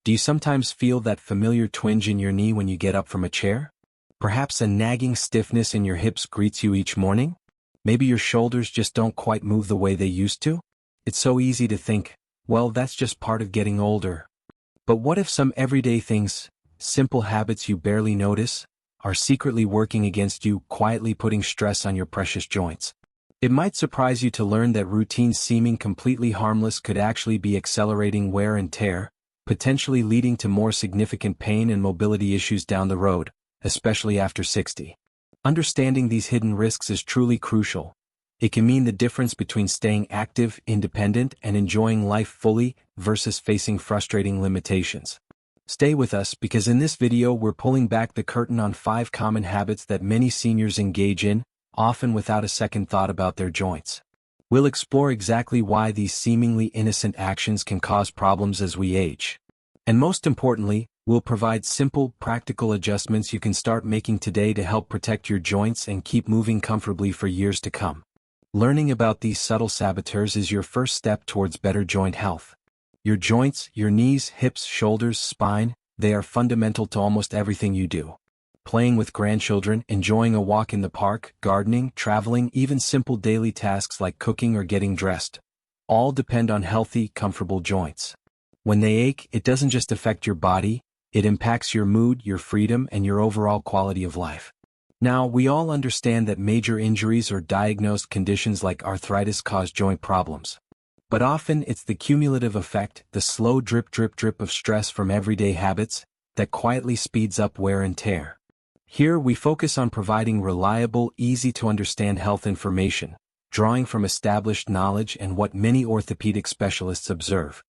Do you sometimes feel that familiar twinge in your knee when you get up from a chair? Perhaps a nagging stiffness in your hips greets you each morning? Maybe your shoulders just don't quite move the way they used to? It's so easy to think, well, that's just part of getting older. But what if some everyday things, simple habits you barely notice, are secretly working against you, quietly putting stress on your precious joints? It might surprise you to learn that routines seeming completely harmless could actually be accelerating wear and tear, potentially leading to more significant pain and mobility issues down the road, especially after 60. Understanding these hidden risks is truly crucial. It can mean the difference between staying active, independent, and enjoying life fully versus facing frustrating limitations. Stay with us because in this video we're pulling back the curtain on 5 common habits that many seniors engage in, often without a second thought about their joints. We'll explore exactly why these seemingly innocent actions can cause problems as we age. And most importantly, we'll provide simple, practical adjustments you can start making today to help protect your joints and keep moving comfortably for years to come. Learning about these subtle saboteurs is your first step towards better joint health. Your joints, your knees, hips, shoulders, spine, they are fundamental to almost everything you do. Playing with grandchildren, enjoying a walk in the park, gardening, traveling, even simple daily tasks like cooking or getting dressed, all depend on healthy, comfortable joints. When they ache, it doesn't just affect your body, it impacts your mood, your freedom, and your overall quality of life. Now, we all understand that major injuries or diagnosed conditions like arthritis cause joint problems. But often it's the cumulative effect, the slow drip of stress from everyday habits, that quietly speeds up wear and tear. Here we focus on providing reliable, easy-to-understand health information, drawing from established knowledge and what many orthopedic specialists observe.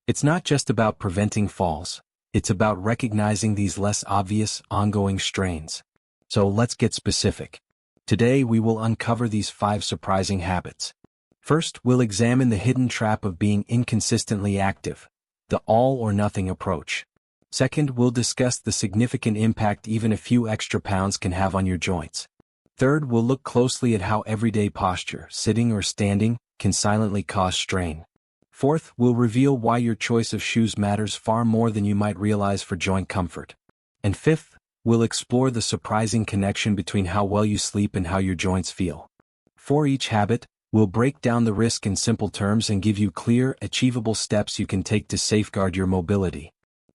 It's not just about preventing falls, it's about recognizing these less obvious, ongoing strains. So let's get specific. Today we will uncover these 5 surprising habits. First, we'll examine the hidden trap of being inconsistently active, the all-or-nothing approach. Second, we'll discuss the significant impact even a few extra pounds can have on your joints. Third, we'll look closely at how everyday posture, sitting or standing, can silently cause strain. Fourth, we'll reveal why your choice of shoes matters far more than you might realize for joint comfort. And fifth, we'll explore the surprising connection between how well you sleep and how your joints feel. For each habit, we'll break down the risk in simple terms and give you clear, achievable steps you can take to safeguard your mobility.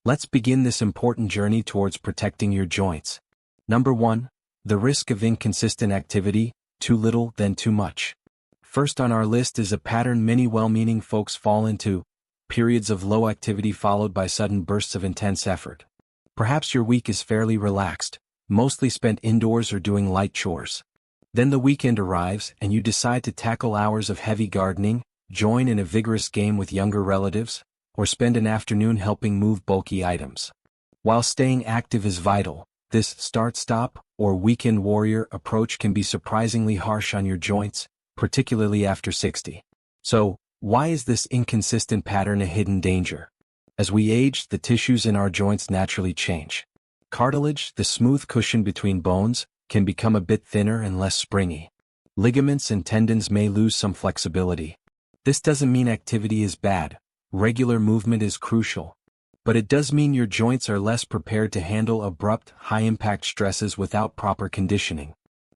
Let's begin this important journey towards protecting your joints. Number 1. The risk of inconsistent activity, too little then too much. First on our list is a pattern many well-meaning folks fall into: periods of low activity followed by sudden bursts of intense effort. Perhaps your week is fairly relaxed, mostly spent indoors or doing light chores. Then the weekend arrives and you decide to tackle hours of heavy gardening, join in a vigorous game with younger relatives, or spend an afternoon helping move bulky items. While staying active is vital, this start-stop, or weekend warrior approach can be surprisingly harsh on your joints, particularly after 60. So, why is this inconsistent pattern a hidden danger? As we age, the tissues in our joints naturally change. Cartilage, the smooth cushion between bones, can become a bit thinner and less springy. Ligaments and tendons may lose some flexibility. This doesn't mean activity is bad. Regular movement is crucial. But it does mean your joints are less prepared to handle abrupt, high-impact stresses without proper conditioning.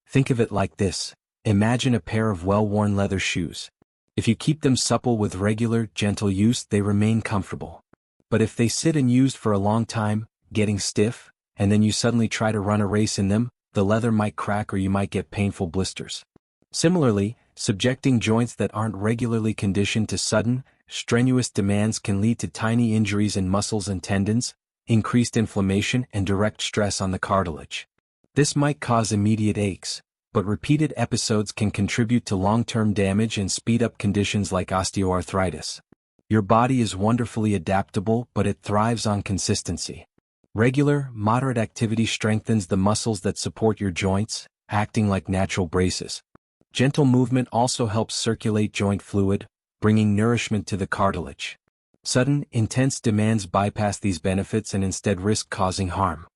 Think of it like this. Imagine a pair of well-worn leather shoes. If you keep them supple with regular, gentle use, they remain comfortable. But if they sit unused for a long time, getting stiff, and then you suddenly try to run a race in them, the leather might crack or you might get painful blisters. Similarly, subjecting joints that aren't regularly conditioned to sudden, strenuous demands can lead to tiny injuries in muscles and tendons, increased inflammation, and direct stress on the cartilage. This might cause immediate aches, but repeated episodes can contribute to long-term damage and speed up conditions like osteoarthritis. Your body is wonderfully adaptable, but it thrives on consistency. Regular, moderate activity strengthens the muscles that support your joints, acting like natural braces. Gentle movement also helps circulate joint fluid, bringing nourishment to the cartilage. Sudden, intense demands bypass these benefits and instead risk causing harm.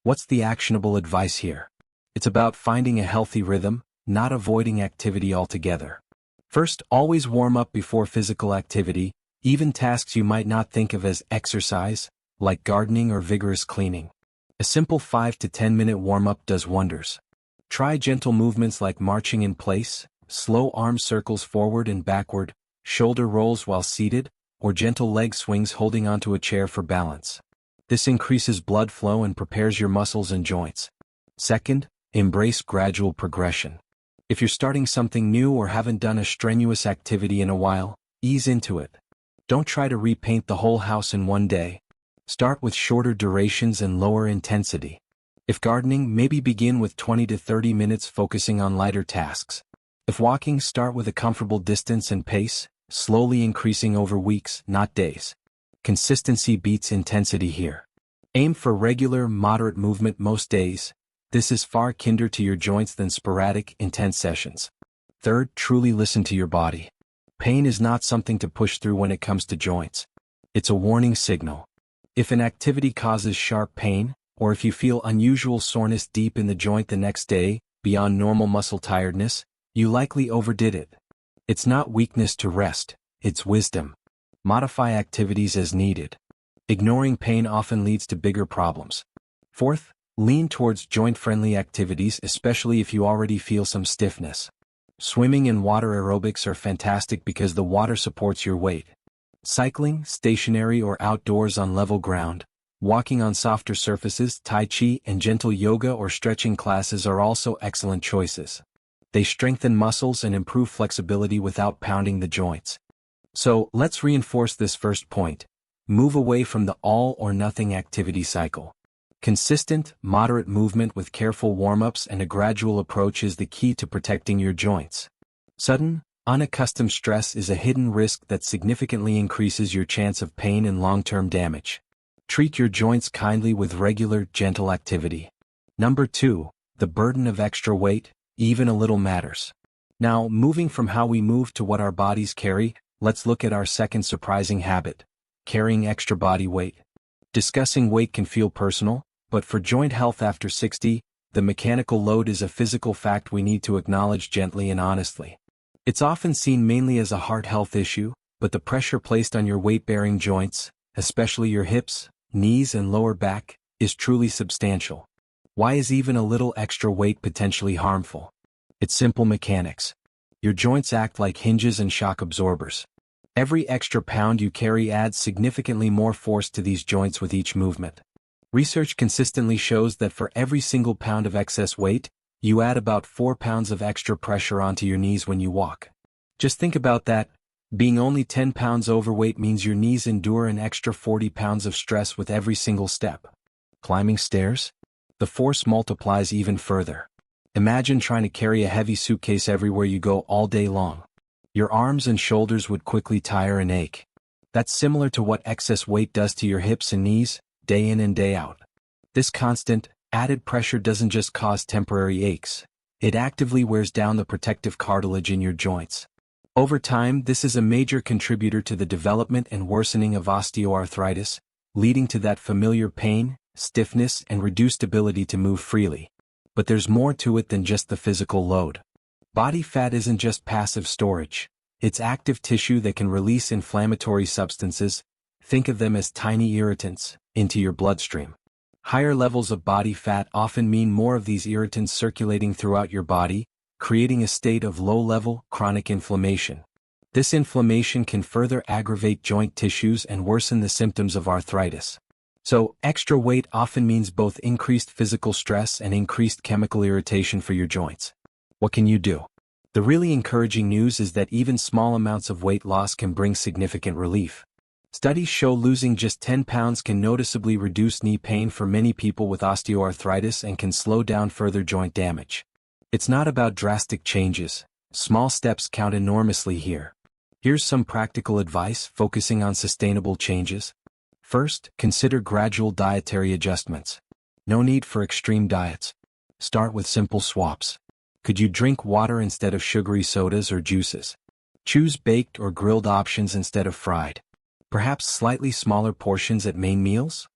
What's the actionable advice here? It's about finding a healthy rhythm, not avoiding activity altogether. First, always warm up before physical activity, even tasks you might not think of as exercise, like gardening or vigorous cleaning. A simple 5 to 10 minute warm-up does wonders. Try gentle movements like marching in place, slow arm circles forward and backward, shoulder rolls while seated, or gentle leg swings holding onto a chair for balance. This increases blood flow and prepares your muscles and joints. Second, embrace gradual progression. If you're starting something new or haven't done a strenuous activity in a while, ease into it. Don't try to repaint the whole house in one day. Start with shorter durations and lower intensity. If gardening, maybe begin with 20 to 30 minutes focusing on lighter tasks. If walking, start with a comfortable distance and pace, slowly increasing over weeks, not days. Consistency beats intensity here. Aim for regular, moderate movement most days. This is far kinder to your joints than sporadic, intense sessions. Third, truly listen to your body. Pain is not something to push through when it comes to joints. It's a warning signal. If an activity causes sharp pain, or if you feel unusual soreness deep in the joint the next day, beyond normal muscle tiredness, you likely overdid it. It's not weakness to rest, it's wisdom. Modify activities as needed. Ignoring pain often leads to bigger problems. Fourth, lean towards joint-friendly activities, especially if you already feel some stiffness. Swimming and water aerobics are fantastic because the water supports your weight. Cycling, stationary or outdoors on level ground, walking on softer surfaces, tai chi and gentle yoga or stretching classes are also excellent choices. They strengthen muscles and improve flexibility without pounding the joints. So, let's reinforce this first point. Move away from the all-or-nothing activity cycle. Consistent, moderate movement with careful warm-ups and a gradual approach is the key to protecting your joints. Sudden, unaccustomed stress is a hidden risk that significantly increases your chance of pain and long-term damage. Treat your joints kindly with regular, gentle activity. Number 2, the burden of extra weight, even a little matters. Now, moving from how we move to what our bodies carry, let's look at our second surprising habit, carrying extra body weight. Discussing weight can feel personal, but for joint health after 60, the mechanical load is a physical fact we need to acknowledge gently and honestly. It's often seen mainly as a heart health issue, but the pressure placed on your weight-bearing joints, especially your hips, knees and lower back, is truly substantial. Why is even a little extra weight potentially harmful? It's simple mechanics. Your joints act like hinges and shock absorbers. Every extra pound you carry adds significantly more force to these joints with each movement. Research consistently shows that for every single pound of excess weight, you add about 4 pounds of extra pressure onto your knees when you walk. Just think about that. Being only 10 pounds overweight means your knees endure an extra 40 pounds of stress with every single step. Climbing stairs? The force multiplies even further. Imagine trying to carry a heavy suitcase everywhere you go all day long. Your arms and shoulders would quickly tire and ache. That's similar to what excess weight does to your hips and knees, day in and day out. This constant, added pressure doesn't just cause temporary aches. It actively wears down the protective cartilage in your joints. Over time, this is a major contributor to the development and worsening of osteoarthritis, leading to that familiar pain, stiffness, and reduced ability to move freely. But there's more to it than just the physical load. Body fat isn't just passive storage. It's active tissue that can release inflammatory substances, think of them as tiny irritants, into your bloodstream. Higher levels of body fat often mean more of these irritants circulating throughout your body, creating a state of low-level, chronic inflammation. This inflammation can further aggravate joint tissues and worsen the symptoms of arthritis. So, extra weight often means both increased physical stress and increased chemical irritation for your joints. What can you do? The really encouraging news is that even small amounts of weight loss can bring significant relief. Studies show losing just 10 pounds can noticeably reduce knee pain for many people with osteoarthritis and can slow down further joint damage. It's not about drastic changes. Small steps count enormously here. Here's some practical advice focusing on sustainable changes. First, consider gradual dietary adjustments. No need for extreme diets. Start with simple swaps. Could you drink water instead of sugary sodas or juices? Choose baked or grilled options instead of fried. Perhaps slightly smaller portions at main meals?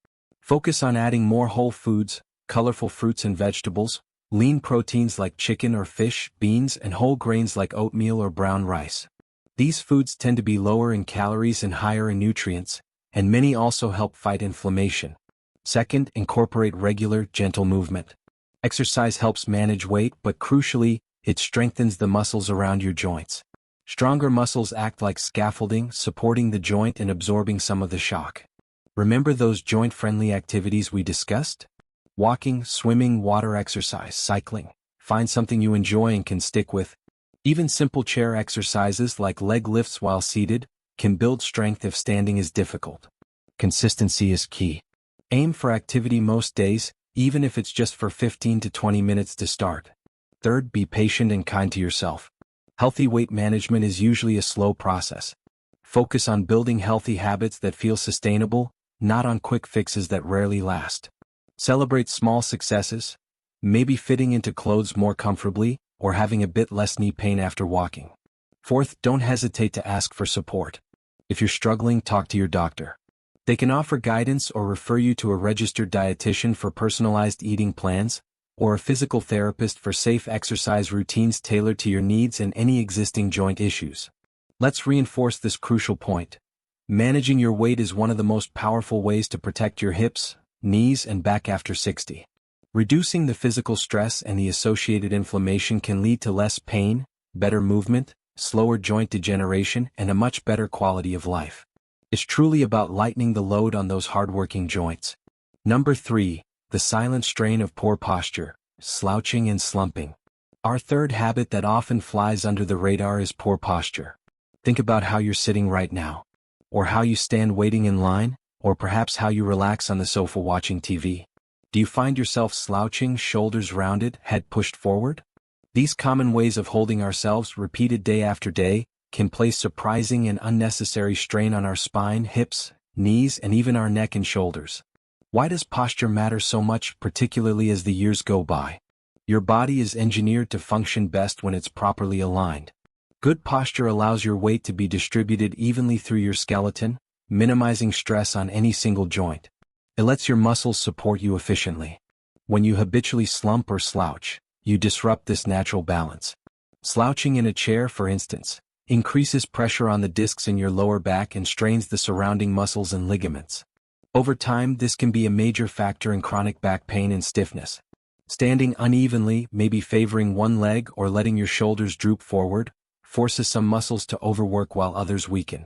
Focus on adding more whole foods, colorful fruits and vegetables, lean proteins like chicken or fish, beans, and whole grains like oatmeal or brown rice. These foods tend to be lower in calories and higher in nutrients, and many also help fight inflammation. Second, incorporate regular, gentle movement. Exercise helps manage weight, but crucially, it strengthens the muscles around your joints. Stronger muscles act like scaffolding, supporting the joint and absorbing some of the shock. Remember those joint-friendly activities we discussed? Walking, swimming, water exercise, cycling. Find something you enjoy and can stick with. Even simple chair exercises like leg lifts while seated can build strength if standing is difficult. Consistency is key. Aim for activity most days, even if it's just for 15 to 20 minutes to start. Third, be patient and kind to yourself. Healthy weight management is usually a slow process. Focus on building healthy habits that feel sustainable, not on quick fixes that rarely last. Celebrate small successes, maybe fitting into clothes more comfortably, or having a bit less knee pain after walking. Fourth, don't hesitate to ask for support. If you're struggling, talk to your doctor. They can offer guidance or refer you to a registered dietitian for personalized eating plans, or a physical therapist for safe exercise routines tailored to your needs and any existing joint issues. Let's reinforce this crucial point. Managing your weight is one of the most powerful ways to protect your hips, knees, and back after 60. Reducing the physical stress and the associated inflammation can lead to less pain, better movement, slower joint degeneration, and a much better quality of life. It's truly about lightening the load on those hardworking joints. Number 3, the silent strain of poor posture, slouching and slumping. Our third habit that often flies under the radar is poor posture. Think about how you're sitting right now, or how you stand waiting in line, or perhaps how you relax on the sofa watching TV. Do you find yourself slouching, shoulders rounded, head pushed forward? These common ways of holding ourselves, repeated day after day, can place surprising and unnecessary strain on our spine, hips, knees, and even our neck and shoulders. Why does posture matter so much, particularly as the years go by? Your body is engineered to function best when it's properly aligned. Good posture allows your weight to be distributed evenly through your skeleton, minimizing stress on any single joint. It lets your muscles support you efficiently. When you habitually slump or slouch, you disrupt this natural balance. Slouching in a chair, for instance, increases pressure on the discs in your lower back and strains the surrounding muscles and ligaments. Over time, this can be a major factor in chronic back pain and stiffness. Standing unevenly, maybe favoring one leg or letting your shoulders droop forward, forces some muscles to overwork while others weaken.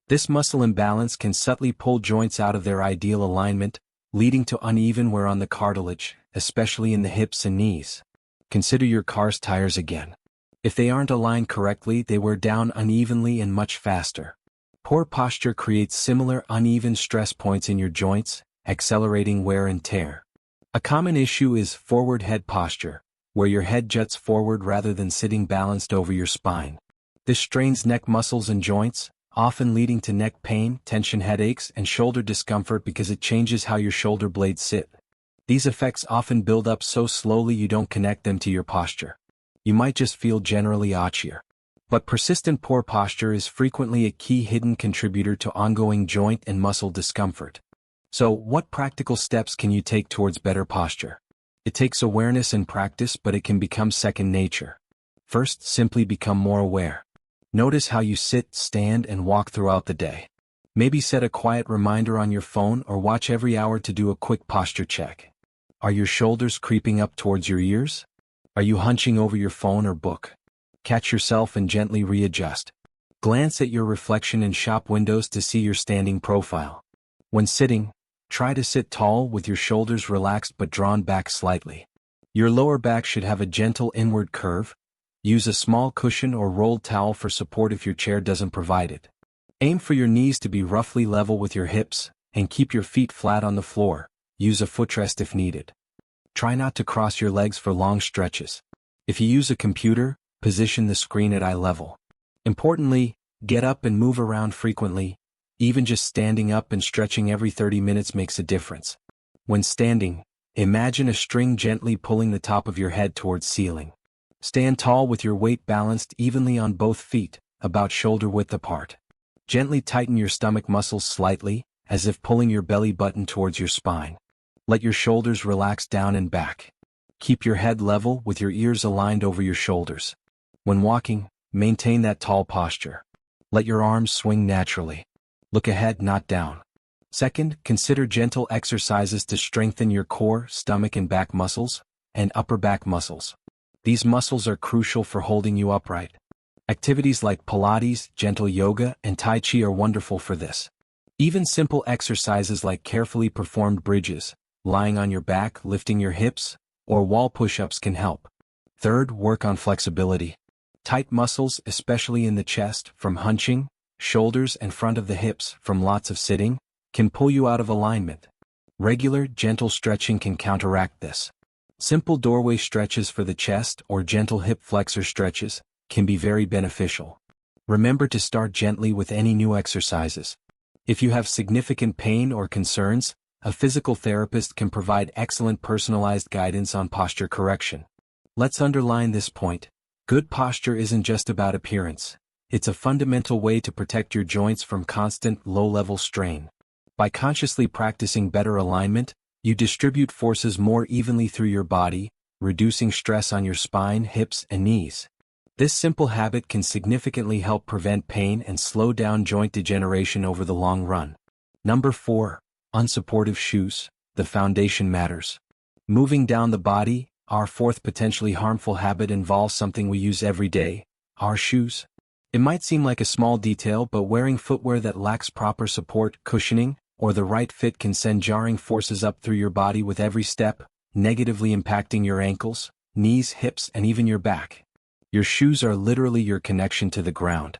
This muscle imbalance can subtly pull joints out of their ideal alignment, leading to uneven wear on the cartilage, especially in the hips and knees. Consider your car's tires again. If they aren't aligned correctly, they wear down unevenly and much faster. Poor posture creates similar uneven stress points in your joints, accelerating wear and tear. A common issue is forward head posture, where your head juts forward rather than sitting balanced over your spine. This strains neck muscles and joints, often leading to neck pain, tension headaches, and shoulder discomfort because it changes how your shoulder blades sit. These effects often build up so slowly you don't connect them to your posture. You might just feel generally archier. But persistent poor posture is frequently a key hidden contributor to ongoing joint and muscle discomfort. So, what practical steps can you take towards better posture? It takes awareness and practice, but it can become second nature. First, simply become more aware. Notice how you sit, stand, and walk throughout the day. Maybe set a quiet reminder on your phone or watch every hour to do a quick posture check. Are your shoulders creeping up towards your ears? Are you hunching over your phone or book? Catch yourself and gently readjust. Glance at your reflection in shop windows to see your standing profile. When sitting, try to sit tall with your shoulders relaxed but drawn back slightly. Your lower back should have a gentle inward curve. Use a small cushion or rolled towel for support if your chair doesn't provide it. Aim for your knees to be roughly level with your hips, and keep your feet flat on the floor. Use a footrest if needed. Try not to cross your legs for long stretches. If you use a computer, position the screen at eye level. Importantly, get up and move around frequently. Even just standing up and stretching every 30 minutes makes a difference. When standing, imagine a string gently pulling the top of your head towards ceiling. Stand tall with your weight balanced evenly on both feet, about shoulder width apart. Gently tighten your stomach muscles slightly, as if pulling your belly button towards your spine. Let your shoulders relax down and back. Keep your head level with your ears aligned over your shoulders. When walking, maintain that tall posture. Let your arms swing naturally. Look ahead, not down. Second, consider gentle exercises to strengthen your core, stomach and back muscles, and upper back muscles. These muscles are crucial for holding you upright. Activities like Pilates, gentle yoga, and Tai Chi are wonderful for this. Even simple exercises like carefully performed bridges, lying on your back, lifting your hips, or wall push-ups can help. Third, work on flexibility. Tight muscles, especially in the chest, from hunching, shoulders and front of the hips, from lots of sitting, can pull you out of alignment. Regular, gentle stretching can counteract this. Simple doorway stretches for the chest or gentle hip flexor stretches can be very beneficial. Remember to start gently with any new exercises. If you have significant pain or concerns, a physical therapist can provide excellent personalized guidance on posture correction. Let's underline this point. Good posture isn't just about appearance. It's a fundamental way to protect your joints from constant, low-level strain. By consciously practicing better alignment, you distribute forces more evenly through your body, reducing stress on your spine, hips, and knees. This simple habit can significantly help prevent pain and slow down joint degeneration over the long run. Number 4. Unsupportive shoes. The foundation matters. Moving down the body, our fourth potentially harmful habit involves something we use every day, our shoes. It might seem like a small detail, but wearing footwear that lacks proper support, cushioning, or the right fit can send jarring forces up through your body with every step, negatively impacting your ankles, knees, hips, and even your back. Your shoes are literally your connection to the ground.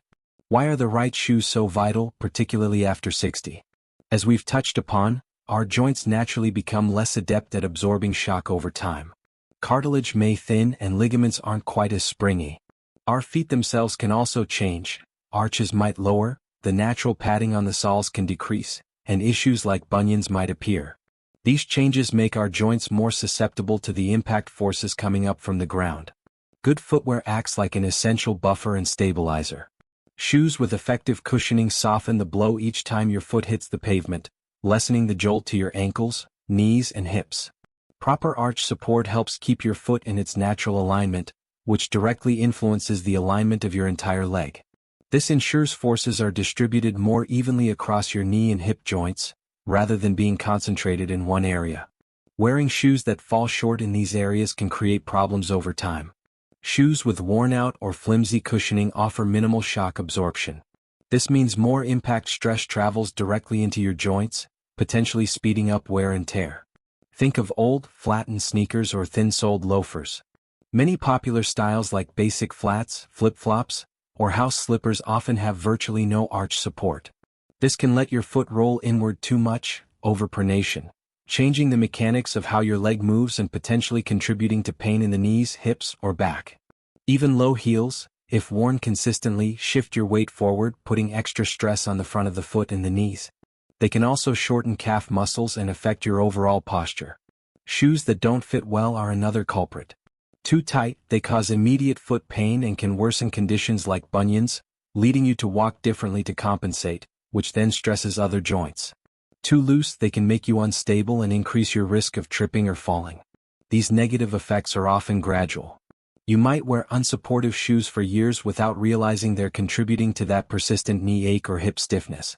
Why are the right shoes so vital, particularly after 60? As we've touched upon, our joints naturally become less adept at absorbing shock over time. Cartilage may thin and ligaments aren't quite as springy. Our feet themselves can also change. Arches might lower, the natural padding on the soles can decrease, and issues like bunions might appear. These changes make our joints more susceptible to the impact forces coming up from the ground. Good footwear acts like an essential buffer and stabilizer. Shoes with effective cushioning soften the blow each time your foot hits the pavement, lessening the jolt to your ankles, knees, and hips. Proper arch support helps keep your foot in its natural alignment, which directly influences the alignment of your entire leg. This ensures forces are distributed more evenly across your knee and hip joints, rather than being concentrated in one area. Wearing shoes that fall short in these areas can create problems over time. Shoes with worn-out or flimsy cushioning offer minimal shock absorption. This means more impact stress travels directly into your joints, potentially speeding up wear and tear. Think of old, flattened sneakers or thin-soled loafers. Many popular styles like basic flats, flip-flops, or house slippers often have virtually no arch support. This can let your foot roll inward too much, overpronation, changing the mechanics of how your leg moves and potentially contributing to pain in the knees, hips, or back. Even low heels, if worn consistently, shift your weight forward, putting extra stress on the front of the foot and the knees. They can also shorten calf muscles and affect your overall posture. Shoes that don't fit well are another culprit. Too tight, they cause immediate foot pain and can worsen conditions like bunions, leading you to walk differently to compensate, which then stresses other joints. Too loose, they can make you unstable and increase your risk of tripping or falling. These negative effects are often gradual. You might wear unsupportive shoes for years without realizing they're contributing to that persistent knee ache or hip stiffness.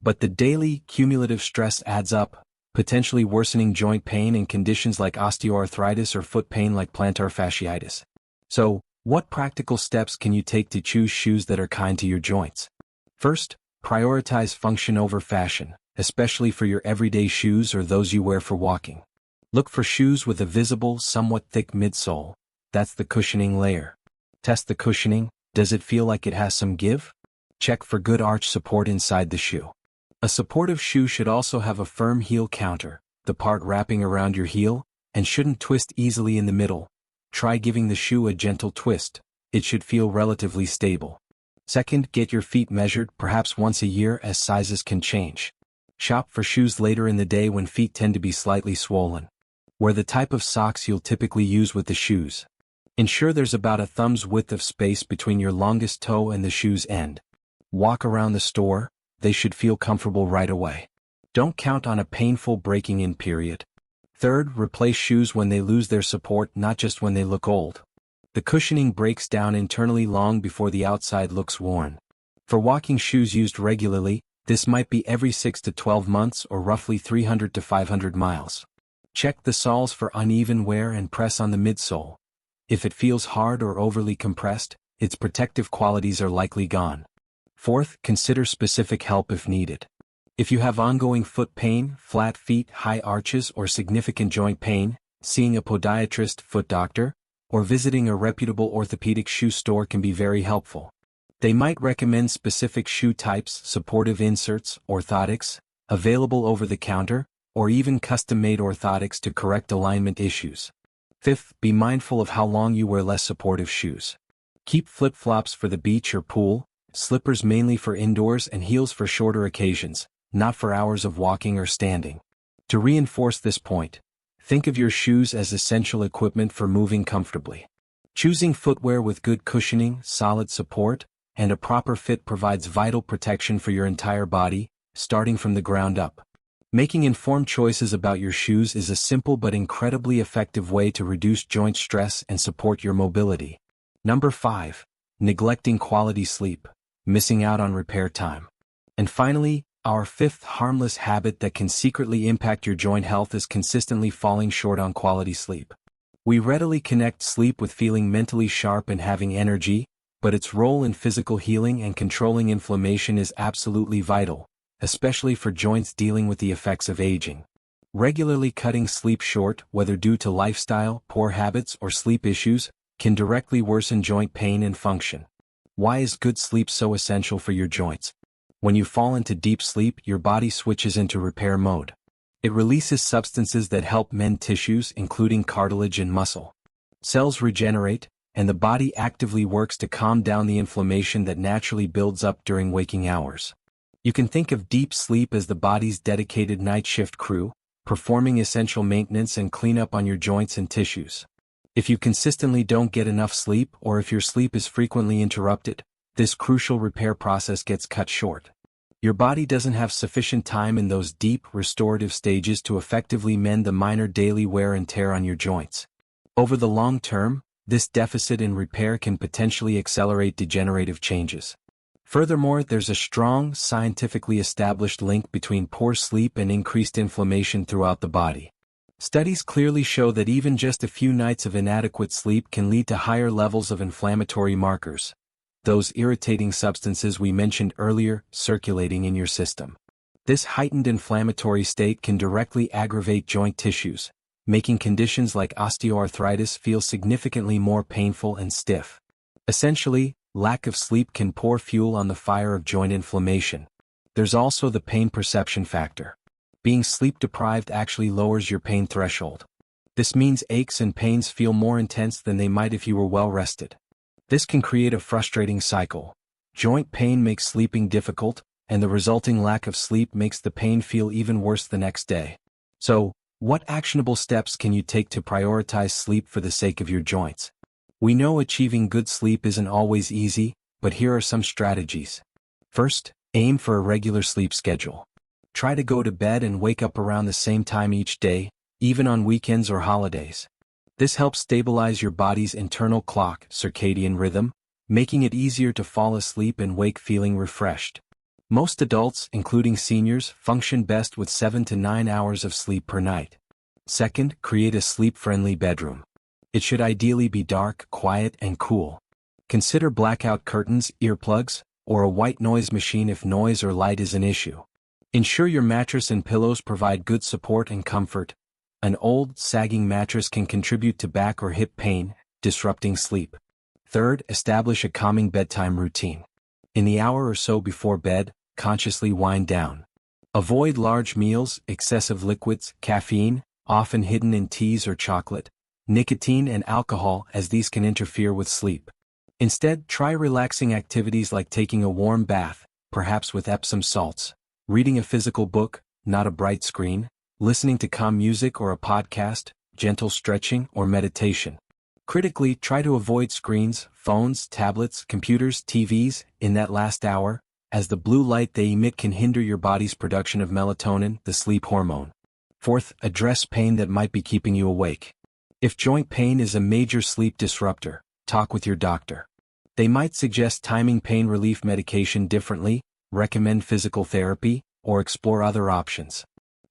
But the daily, cumulative stress adds up, potentially worsening joint pain and conditions like osteoarthritis or foot pain like plantar fasciitis. So, what practical steps can you take to choose shoes that are kind to your joints? First, prioritize function over fashion, especially for your everyday shoes or those you wear for walking. Look for shoes with a visible, somewhat thick midsole. That's the cushioning layer. Test the cushioning. Does it feel like it has some give? Check for good arch support inside the shoe. A supportive shoe should also have a firm heel counter, the part wrapping around your heel, and shouldn't twist easily in the middle. Try giving the shoe a gentle twist. It should feel relatively stable. Second, get your feet measured, perhaps once a year, as sizes can change. Shop for shoes later in the day when feet tend to be slightly swollen. Wear the type of socks you'll typically use with the shoes. Ensure there's about a thumb's width of space between your longest toe and the shoe's end. Walk around the store. They should feel comfortable right away. Don't count on a painful breaking-in period. Third, replace shoes when they lose their support, not just when they look old. The cushioning breaks down internally long before the outside looks worn. For walking shoes used regularly, This might be every 6 to 12 months or roughly 300 to 500 miles. Check the soles for uneven wear and press on the midsole. If it feels hard or overly compressed, its protective qualities are likely gone. Fourth, consider specific help if needed. If you have ongoing foot pain, flat feet, high arches, or significant joint pain, seeing a podiatrist, foot doctor, or visiting a reputable orthopedic shoe store can be very helpful. They might recommend specific shoe types, supportive inserts, orthotics, available over the counter, or even custom-made orthotics to correct alignment issues. Fifth, be mindful of how long you wear less supportive shoes. Keep flip-flops for the beach or pool, slippers mainly for indoors, and heels for shorter occasions, not for hours of walking or standing. To reinforce this point, think of your shoes as essential equipment for moving comfortably. Choosing footwear with good cushioning, solid support, and a proper fit provides vital protection for your entire body, starting from the ground up. Making informed choices about your shoes is a simple but incredibly effective way to reduce joint stress and support your mobility. Number 5. Neglecting quality sleep, missing out on repair time. And finally, our fifth harmless habit that can secretly impact your joint health is consistently falling short on quality sleep. We readily connect sleep with feeling mentally sharp and having energy, but its role in physical healing and controlling inflammation is absolutely vital, especially for joints dealing with the effects of aging. Regularly cutting sleep short, whether due to lifestyle, poor habits, or sleep issues, can directly worsen joint pain and function. Why is good sleep so essential for your joints? When you fall into deep sleep, your body switches into repair mode. It releases substances that help mend tissues, including cartilage and muscle. Cells regenerate, and the body actively works to calm down the inflammation that naturally builds up during waking hours. You can think of deep sleep as the body's dedicated night shift crew, performing essential maintenance and cleanup on your joints and tissues. If you consistently don't get enough sleep, or if your sleep is frequently interrupted, this crucial repair process gets cut short. Your body doesn't have sufficient time in those deep, restorative stages to effectively mend the minor daily wear and tear on your joints. Over the long term, this deficit in repair can potentially accelerate degenerative changes. Furthermore, there's a strong, scientifically established link between poor sleep and increased inflammation throughout the body. Studies clearly show that even just a few nights of inadequate sleep can lead to higher levels of inflammatory markers, those irritating substances we mentioned earlier, circulating in your system. This heightened inflammatory state can directly aggravate joint tissues, making conditions like osteoarthritis feel significantly more painful and stiff. Essentially, lack of sleep can pour fuel on the fire of joint inflammation. There's also the pain perception factor. Being sleep-deprived actually lowers your pain threshold. This means aches and pains feel more intense than they might if you were well rested. This can create a frustrating cycle. Joint pain makes sleeping difficult, and the resulting lack of sleep makes the pain feel even worse the next day. So, what actionable steps can you take to prioritize sleep for the sake of your joints? We know achieving good sleep isn't always easy, but here are some strategies. First, aim for a regular sleep schedule. Try to go to bed and wake up around the same time each day, even on weekends or holidays. This helps stabilize your body's internal clock, circadian rhythm, making it easier to fall asleep and wake feeling refreshed. Most adults, including seniors, function best with 7 to 9 hours of sleep per night. Second, create a sleep-friendly bedroom. It should ideally be dark, quiet, and cool. Consider blackout curtains, earplugs, or a white noise machine if noise or light is an issue. Ensure your mattress and pillows provide good support and comfort. An old, sagging mattress can contribute to back or hip pain, disrupting sleep. Third, establish a calming bedtime routine. In the hour or so before bed, consciously wind down. Avoid large meals, excessive liquids, caffeine, often hidden in teas or chocolate, nicotine and alcohol, as these can interfere with sleep. Instead, try relaxing activities like taking a warm bath, perhaps with Epsom salts, reading a physical book, not a bright screen, listening to calm music or a podcast, gentle stretching, or meditation. Critically, try to avoid screens, phones, tablets, computers, TVs, in that last hour, as the blue light they emit can hinder your body's production of melatonin, the sleep hormone. Fourth, address pain that might be keeping you awake. If joint pain is a major sleep disruptor, talk with your doctor. They might suggest timing pain relief medication differently, recommend physical therapy, or explore other options.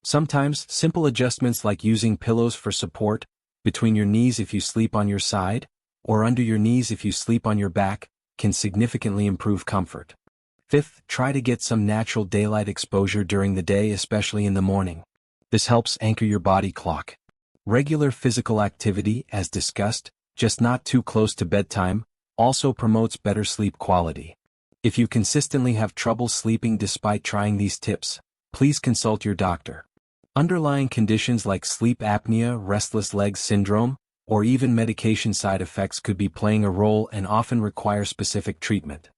Sometimes, simple adjustments like using pillows for support, between your knees if you sleep on your side, or under your knees if you sleep on your back, can significantly improve comfort. Fifth, try to get some natural daylight exposure during the day, especially in the morning. This helps anchor your body clock. Regular physical activity, as discussed, just not too close to bedtime, also promotes better sleep quality. If you consistently have trouble sleeping despite trying these tips, please consult your doctor. Underlying conditions like sleep apnea, restless legs syndrome, or even medication side effects could be playing a role and often require specific treatment.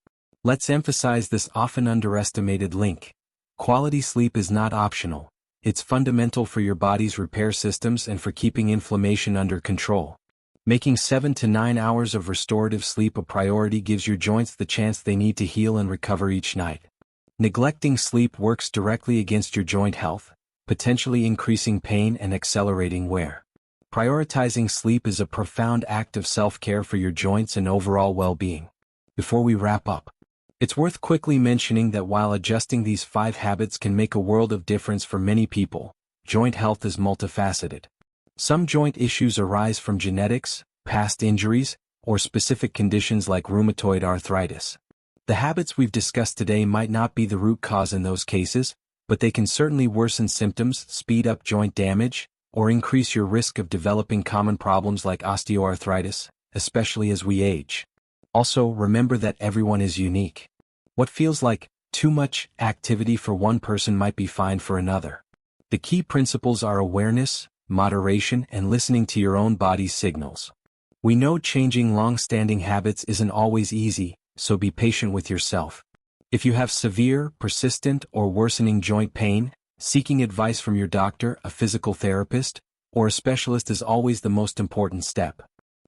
Let's emphasize this often underestimated link. Quality sleep is not optional. It's fundamental for your body's repair systems and for keeping inflammation under control. Making 7 to 9 hours of restorative sleep a priority gives your joints the chance they need to heal and recover each night. Neglecting sleep works directly against your joint health, potentially increasing pain and accelerating wear. Prioritizing sleep is a profound act of self-care for your joints and overall well-being. Before we wrap up, it's worth quickly mentioning that while adjusting these 5 habits can make a world of difference for many people, joint health is multifaceted. Some joint issues arise from genetics, past injuries, or specific conditions like rheumatoid arthritis. The habits we've discussed today might not be the root cause in those cases, but they can certainly worsen symptoms, speed up joint damage, or increase your risk of developing common problems like osteoarthritis, especially as we age. Also, remember that everyone is unique. What feels like too much activity for one person might be fine for another. The key principles are awareness, moderation, and listening to your own body's signals. We know changing long-standing habits isn't always easy, so be patient with yourself. If you have severe, persistent, or worsening joint pain, seeking advice from your doctor, a physical therapist, or a specialist is always the most important step.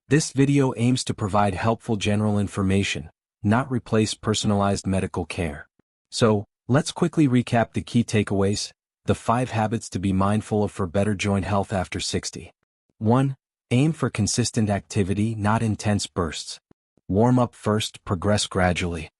This video aims to provide helpful general information, not replace personalized medical care. So, let's quickly recap the key takeaways, the 5 habits to be mindful of for better joint health after 60. 1. Aim for consistent activity, not intense bursts. Warm up first, progress gradually.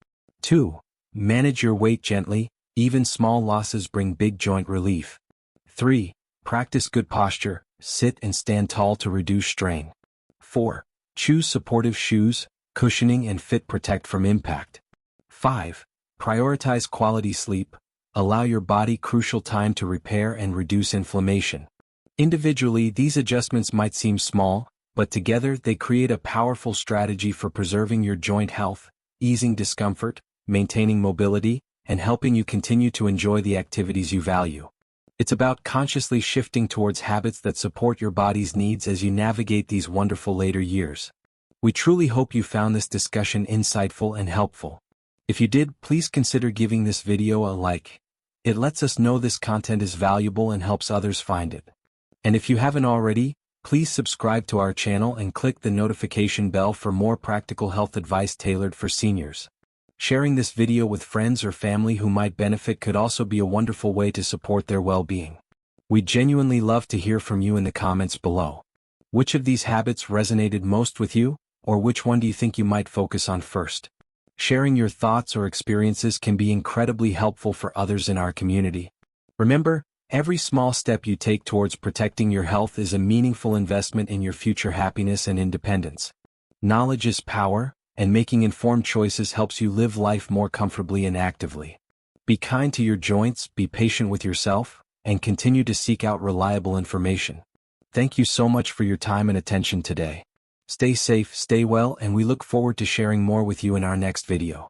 2. Manage your weight gently, even small losses bring big joint relief. 3. Practice good posture, sit and stand tall to reduce strain. 4. Choose supportive shoes, cushioning and fit protect from impact. 5. Prioritize quality sleep, allow your body crucial time to repair and reduce inflammation. Individually, these adjustments might seem small, but together they create a powerful strategy for preserving your joint health, easing discomfort, maintaining mobility, and helping you continue to enjoy the activities you value. It's about consciously shifting towards habits that support your body's needs as you navigate these wonderful later years. We truly hope you found this discussion insightful and helpful. If you did, please consider giving this video a like. It lets us know this content is valuable and helps others find it. And if you haven't already, please subscribe to our channel and click the notification bell for more practical health advice tailored for seniors. Sharing this video with friends or family who might benefit could also be a wonderful way to support their well-being. We'd genuinely love to hear from you in the comments below. Which of these habits resonated most with you, or which one do you think you might focus on first? Sharing your thoughts or experiences can be incredibly helpful for others in our community. Remember, every small step you take towards protecting your health is a meaningful investment in your future happiness and independence. Knowledge is power, and making informed choices helps you live life more comfortably and actively. Be kind to your joints, be patient with yourself, and continue to seek out reliable information. Thank you so much for your time and attention today. Stay safe, stay well, and we look forward to sharing more with you in our next video.